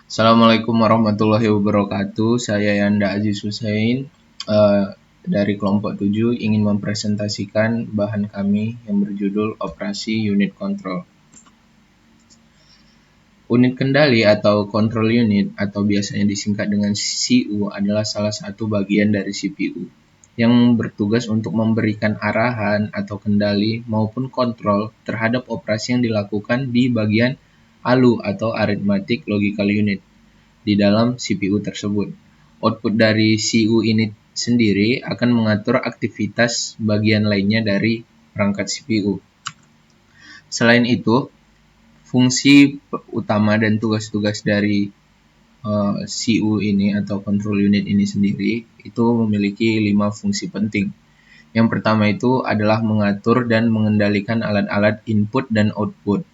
Assalamualaikum warahmatullahi wabarakatuh. Saya Yanda Aziz Hussein eh, dari kelompok 7 ingin mempresentasikan bahan kami yang berjudul Operasi Unit Control. Unit kendali atau control unit atau biasanya disingkat dengan CU adalah salah satu bagian dari CPU yang bertugas untuk memberikan arahan atau kendali maupun kontrol terhadap operasi yang dilakukan di bagian ALU atau Arithmetic Logical Unit di dalam CPU tersebut. Output dari CU unit sendiri akan mengatur aktivitas bagian lainnya dari perangkat CPU. Selain itu, fungsi utama dan tugas-tugas dari CU ini atau control unit ini sendiri itu memiliki 5 fungsi penting. Yang pertama itu adalah mengatur dan mengendalikan alat-alat input dan output.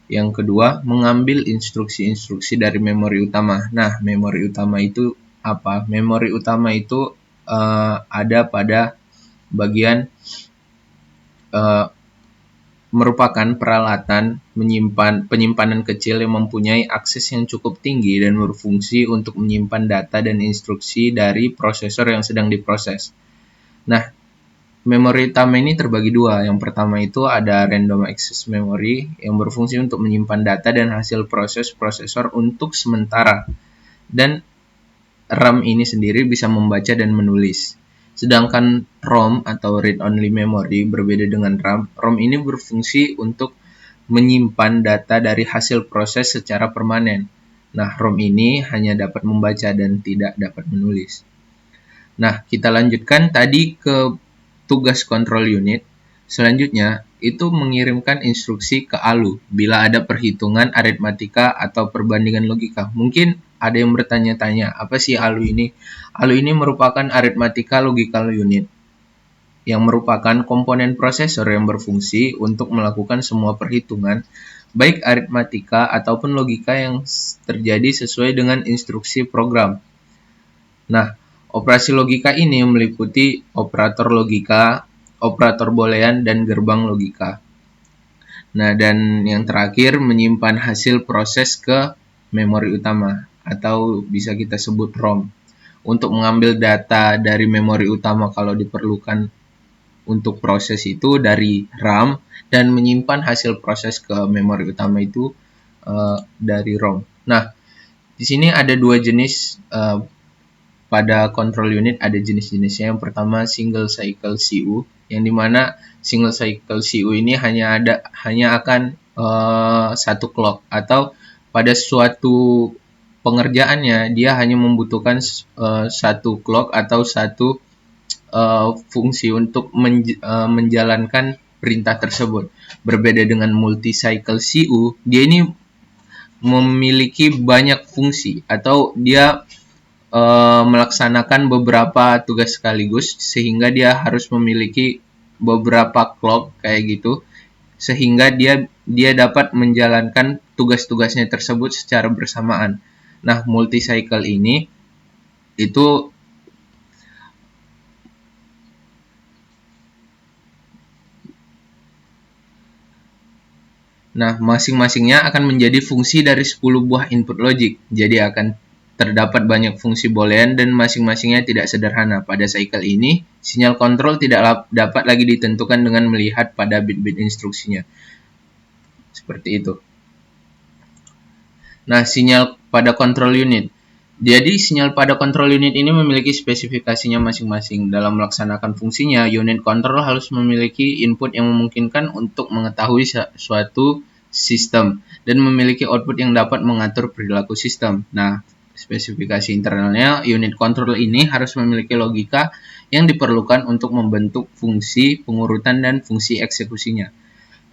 Yang kedua, mengambil instruksi-instruksi dari memori utama. Nah, memori utama itu apa? Memori utama itu ada pada bagian merupakan peralatan penyimpanan kecil yang mempunyai akses yang cukup tinggi dan berfungsi untuk menyimpan data dan instruksi dari prosesor yang sedang diproses. Nah, memori utama ini terbagi dua. Yang pertama itu ada random access memory yang berfungsi untuk menyimpan data dan hasil proses prosesor untuk sementara. Dan RAM ini sendiri bisa membaca dan menulis. Sedangkan ROM atau read only memory berbeda dengan RAM. ROM ini berfungsi untuk menyimpan data dari hasil proses secara permanen. Nah, ROM ini hanya dapat membaca dan tidak dapat menulis. Nah, kita lanjutkan tadi ke tugas control unit. Selanjutnya, itu mengirimkan instruksi ke ALU bila ada perhitungan aritmatika atau perbandingan logika. Mungkin ada yang bertanya-tanya, apa sih ALU ini? ALU ini merupakan Arithmetic Logical Unit yang merupakan komponen prosesor yang berfungsi untuk melakukan semua perhitungan, baik aritmatika ataupun logika yang terjadi sesuai dengan instruksi program. Nah, operasi logika ini meliputi operator logika, operator boolean, dan gerbang logika. Nah, dan yang terakhir menyimpan hasil proses ke memori utama atau bisa kita sebut ROM untuk mengambil data dari memori utama kalau diperlukan untuk proses itu dari RAM dan menyimpan hasil proses ke memori utama itu dari ROM. Nah, di sini ada dua jenis pada control unit ada jenis-jenisnya. Yang pertama single cycle CU, yang dimana single cycle CU ini hanya akan satu clock atau pada suatu pengerjaannya dia hanya membutuhkan satu clock atau satu fungsi untuk menjalankan perintah tersebut. Berbeda dengan multi cycle CU, dia ini memiliki banyak fungsi atau dia melaksanakan beberapa tugas sekaligus sehingga dia harus memiliki beberapa clock kayak gitu sehingga dia dapat menjalankan tugas-tugasnya tersebut secara bersamaan. Nah, multi cycle ini itu masing-masingnya akan menjadi fungsi dari 10 buah input logic. Jadi akan terdapat banyak fungsi boolean dan masing-masingnya tidak sederhana. Pada cycle ini, sinyal kontrol tidak dapat lagi ditentukan dengan melihat pada bit-bit instruksinya. Seperti itu. Nah, sinyal pada control unit. Jadi, sinyal pada control unit ini memiliki spesifikasinya masing-masing. Dalam melaksanakan fungsinya, unit control harus memiliki input yang memungkinkan untuk mengetahui suatu sistem dan memiliki output yang dapat mengatur perilaku sistem. Nah, spesifikasi internalnya, unit control ini harus memiliki logika yang diperlukan untuk membentuk fungsi pengurutan dan fungsi eksekusinya.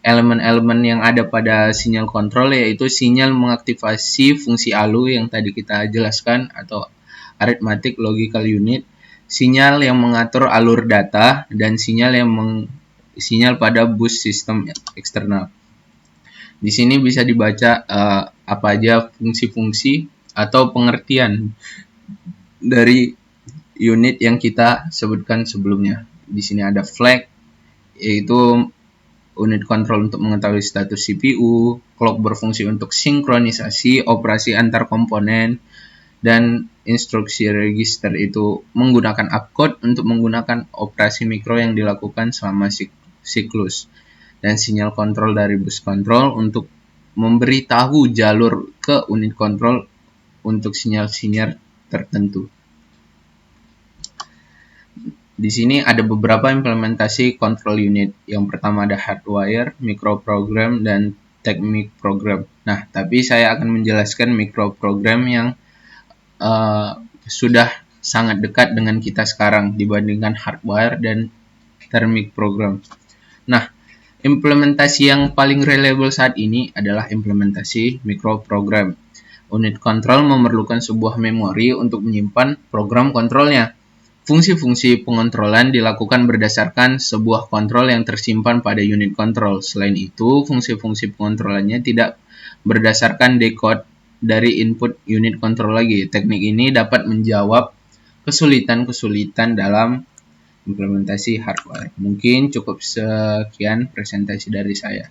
Elemen-elemen yang ada pada sinyal kontrol yaitu sinyal mengaktifasi fungsi ALU yang tadi kita jelaskan atau Arithmetic Logical Unit, sinyal yang mengatur alur data, dan sinyal pada bus sistem eksternal. Di sini bisa dibaca apa aja fungsi-fungsi atau pengertian dari unit yang kita sebutkan sebelumnya. Di sini ada flag, yaitu unit kontrol untuk mengetahui status CPU, clock berfungsi untuk sinkronisasi operasi antar komponen, dan instruksi register itu menggunakan opcode untuk menggunakan operasi mikro yang dilakukan selama siklus, dan sinyal kontrol dari bus kontrol untuk memberitahu jalur ke unit kontrol untuk sinyal-sinyal tertentu. Di sini ada beberapa implementasi control unit. Yang pertama ada hardwire, microprogram, dan technic program. Nah, tapi saya akan menjelaskan microprogram yang sudah sangat dekat dengan kita sekarang dibandingkan hardwire dan thermic program. Nah, implementasi yang paling reliable saat ini adalah implementasi microprogram. Unit kontrol memerlukan sebuah memori untuk menyimpan program kontrolnya. Fungsi-fungsi pengontrolan dilakukan berdasarkan sebuah kontrol yang tersimpan pada unit kontrol. Selain itu, fungsi-fungsi pengontrolannya tidak berdasarkan decode dari input unit kontrol lagi. Teknik ini dapat menjawab kesulitan-kesulitan dalam implementasi hardware. Mungkin cukup sekian presentasi dari saya.